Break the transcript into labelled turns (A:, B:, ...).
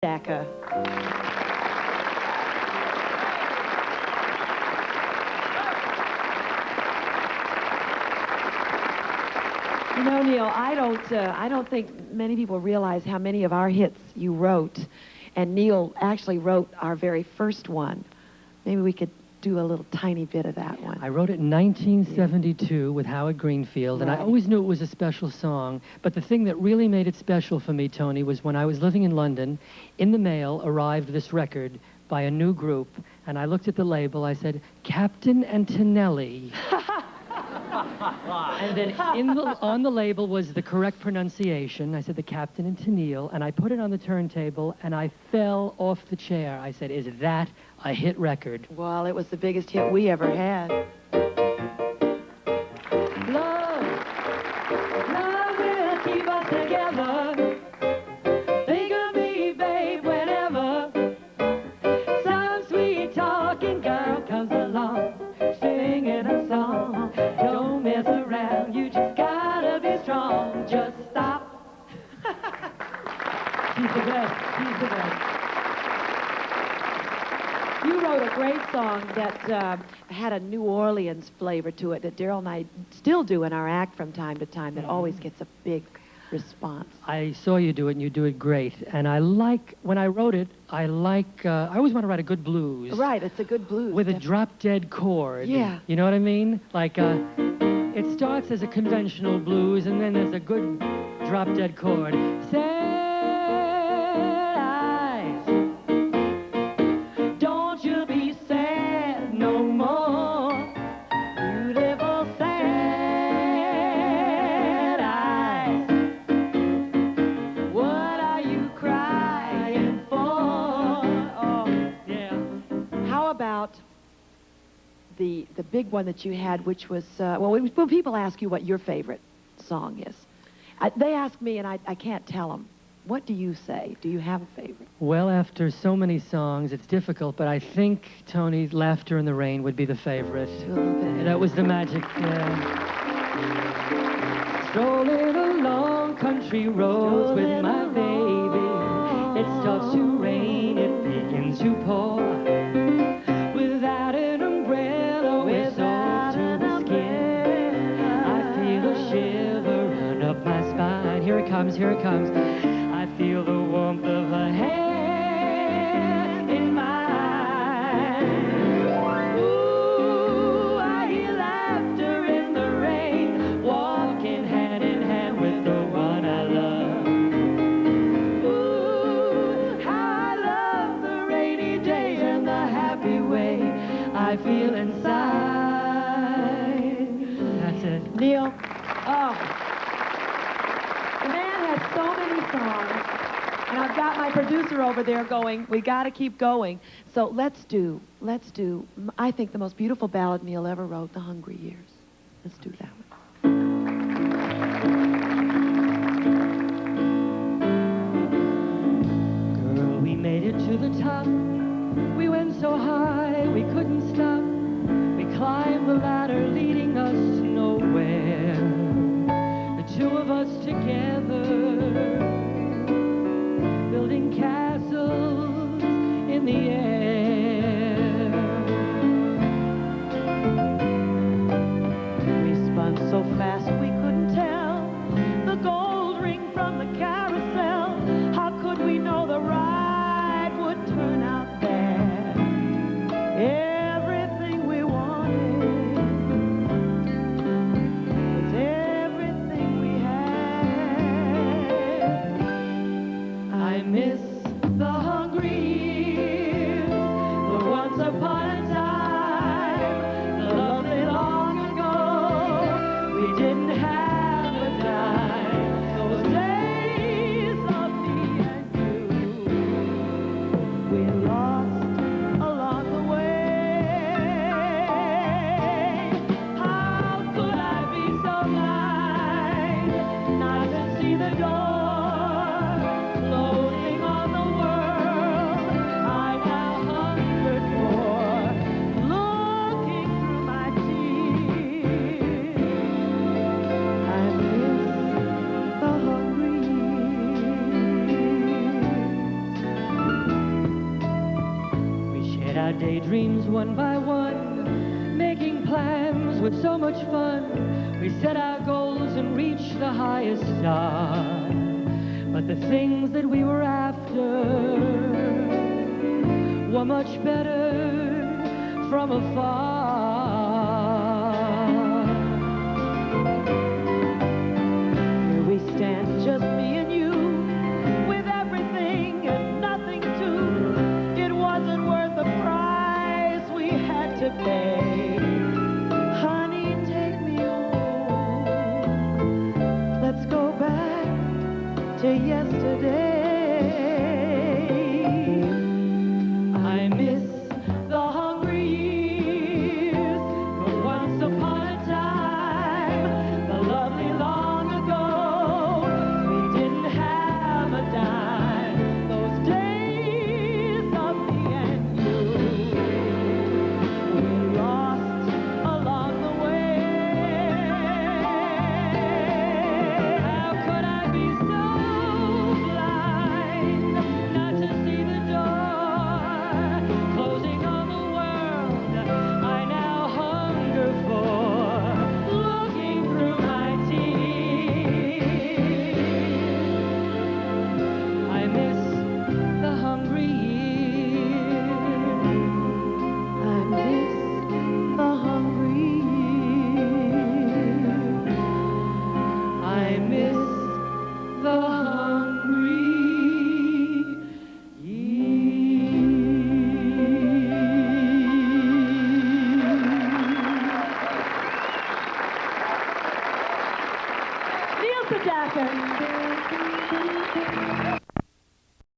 A: Sedaka. You know, Neil, I don't think many people realize how many of our hits you wrote, and Neil actually wrote our very first one. Maybe we could do a little tiny bit of that one.
B: I wrote it in 1972 with Howard Greenfield, and I
A: Right.
B: always knew it was a special song. But the thing that really made it special for me, Toni, was when I was living in London, in the mail arrived this record by a new group, and I looked at the label, I said, Captain and Tennille. And then on the label was the correct pronunciation. I said, the Captain and Tennille, and I put it on the turntable, and I fell off the chair. I said, is that a hit record?
A: Well, it was the biggest hit we ever had. Love, love will keep us together. Think of me, babe, whenever some sweet talking girl comes along, singing a song. Don't mess around, you just gotta be strong. Just stop.
B: She's the best. She's the best.
A: You wrote a great song that had a New Orleans flavor to it that Daryl and I still do in our act from time to time that always gets a big response.
B: I saw you do it, and you do it great. And when I wrote it, I always want to write a good blues.
A: Right, it's a good blues.
B: With a drop-dead chord.
A: Yeah.
B: You know what I mean? Like, it starts as a conventional blues, and then there's a good drop-dead chord. Sad eyes, don't you be sad no more. Beautiful sad eyes, what are you crying for? Oh, yeah.
A: How about the big one that you had, which was, when people ask you what your favorite song is, they ask me, and I can't tell them. What do you say? Do you have a favorite?
B: Well, after so many songs, it's difficult, but I think Tony's Laughter in the Rain would be the favorite.
A: Do a little bit.
B: That was the magic. Strolling along country roads with my baby. It starts to rain, it begins to pour. Without an umbrella, we're soaked to the skin. I feel a shiver run up my spine. Here it comes, here it comes. I feel the warmth of her hand in mine. Ooh, I hear laughter in the rain, walking hand in hand with the one I love. Ooh, how I love the rainy days and the happy way I feel inside. That's it.
A: Neil, oh, the man has so many songs, and I've got my producer over there going, we got to keep going. So let's do, I think the most beautiful ballad Neil ever wrote, The Hungry Years. Let's do that one.
B: Girl, we made it to the top. We went so high, we couldn't stop. We climbed the ladder leading us nowhere. The two of us together, building castles in the air.
A: We spun so fast we couldn't tell the gold ring from the carousel. How could we know the ride would turn out there? Everything we wanted was everything we had. I miss the hungry years, the once upon a time, the lovely long ago. We didn't have a dime, those days of me and you. We lost along the way. How could I be so blind not to see the door floating on the world
B: our daydreams one by one, making plans with so much fun. We set our goals and reached the highest star. But the things that we were after were much better from afar.